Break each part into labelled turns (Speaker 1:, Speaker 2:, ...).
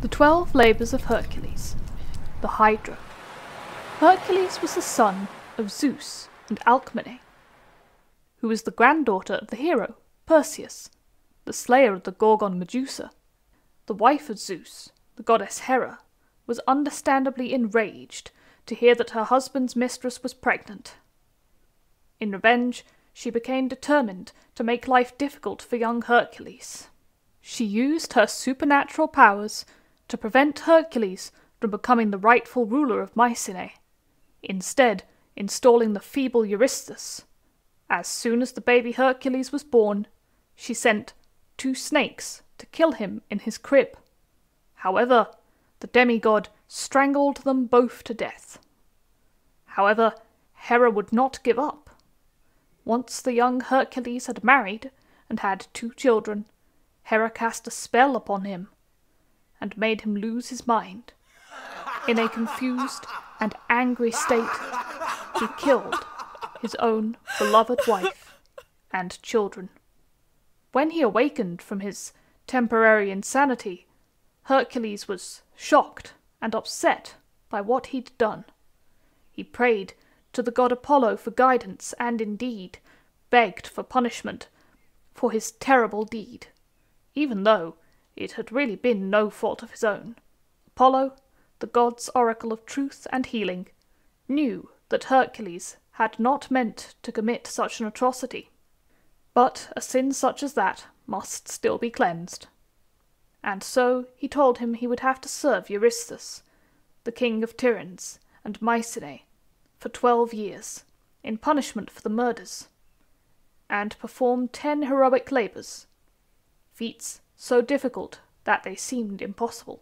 Speaker 1: The 12 Labours of Hercules. The Hydra. Hercules was the son of Zeus and Alcmene, who was the granddaughter of the hero Perseus, the slayer of the Gorgon Medusa. The wife of Zeus, the goddess Hera, was understandably enraged to hear that her husband's mistress was pregnant. In revenge, she became determined to make life difficult for young Hercules. She used her supernatural powers to prevent Hercules from becoming the rightful ruler of Mycenae, instead installing the feeble Eurystheus. As soon as the baby Hercules was born, she sent 2 snakes to kill him in his crib. However, the demigod strangled them both to death. However, Hera would not give up. Once the young Hercules had married and had 2 children, Hera cast a spell upon him and made him lose his mind. In a confused and angry state, he killed his own beloved wife and children. When he awakened from his temporary insanity, Hercules was shocked and upset by what he'd done. He prayed to the god Apollo for guidance and indeed begged for punishment for his terrible deed, even though it had really been no fault of his own. Apollo, the god's oracle of truth and healing, knew that Hercules had not meant to commit such an atrocity. But a sin such as that must still be cleansed. And so he told him he would have to serve Eurystheus, the king of Tiryns and Mycenae, for 12 years, in punishment for the murders, and perform 10 heroic labours, feats so difficult that they seemed impossible.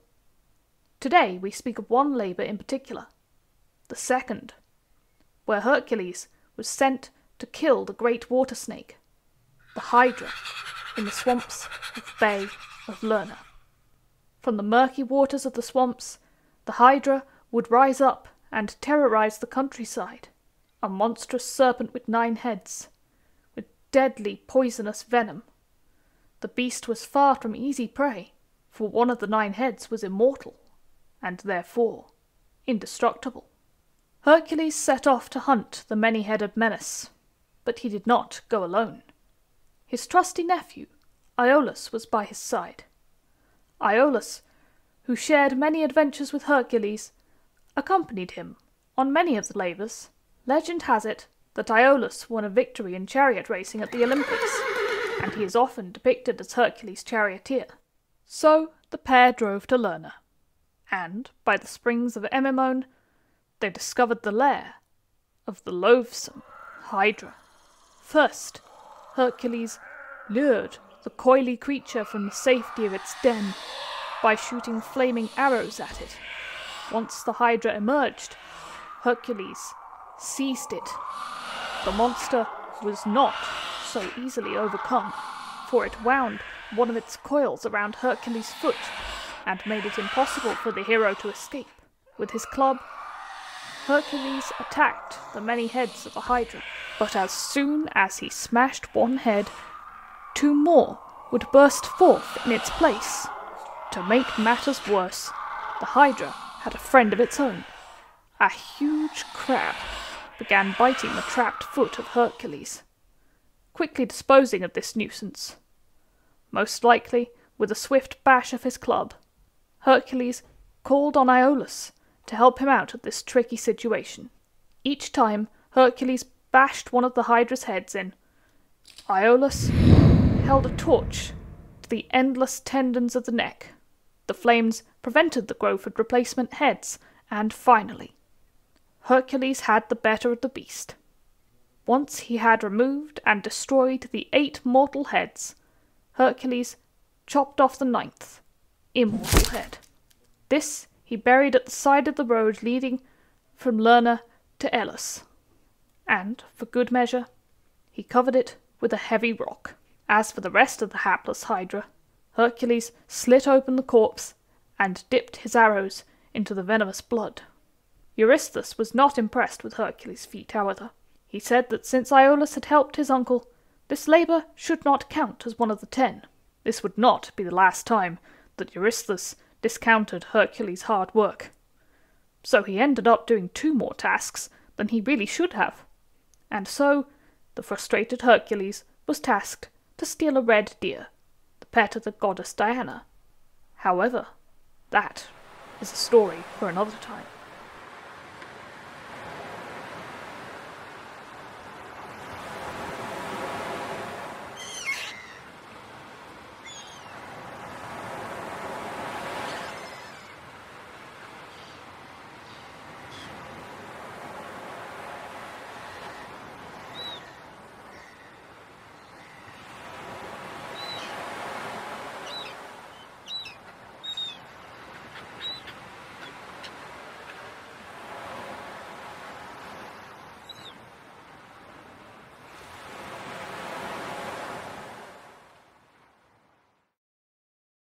Speaker 1: Today we speak of one labour in particular, the second, where Hercules was sent to kill the great water snake, the Hydra, in the swamps of the Bay of Lerna. From the murky waters of the swamps, the Hydra would rise up and terrorize the countryside, a monstrous serpent with 9 heads, with deadly poisonous venom. The beast was far from easy prey, for one of the 9 heads was immortal, and therefore indestructible. Hercules set off to hunt the many-headed menace, but he did not go alone. His trusty nephew, Iolaus, was by his side. Iolaus, who shared many adventures with Hercules, accompanied him on many of the labours. Legend has it that Iolaus won a victory in chariot racing at the Olympics, and he is often depicted as Hercules' charioteer. So the pair drove to Lerna, and by the springs of Emymone they discovered the lair of the loathsome Hydra. First, Hercules lured the coily creature from the safety of its den by shooting flaming arrows at it. Once the Hydra emerged, Hercules seized it. The monster was not so easily overcome, for it wound one of its coils around Hercules' foot and made it impossible for the hero to escape. With his club, Hercules attacked the many heads of the Hydra, but as soon as he smashed one head, 2 more would burst forth in its place. To make matters worse, the Hydra had a friend of its own. A huge crab began biting the trapped foot of Hercules, quickly disposing of this nuisance. Most likely, with a swift bash of his club, Hercules called on Iolaus to help him out of this tricky situation. Each time Hercules bashed one of the Hydra's heads in, Iolaus held a torch to the endless tendons of the neck. The flames prevented the growth of replacement heads, and finally, Hercules had the better of the beast. Once he had removed and destroyed the 8 mortal heads, Hercules chopped off the 9th, immortal head. This he buried at the side of the road leading from Lerna to Elis, and, for good measure, he covered it with a heavy rock. As for the rest of the hapless Hydra, Hercules slit open the corpse and dipped his arrows into the venomous blood. Eurystheus was not impressed with Hercules' feat, however. He said that since Iolaus had helped his uncle, this labour should not count as one of the 10. This would not be the last time that Eurystheus discounted Hercules' hard work. So he ended up doing 2 more tasks than he really should have. And so, the frustrated Hercules was tasked to steal a red deer, the pet of the goddess Diana. However, that is a story for another time.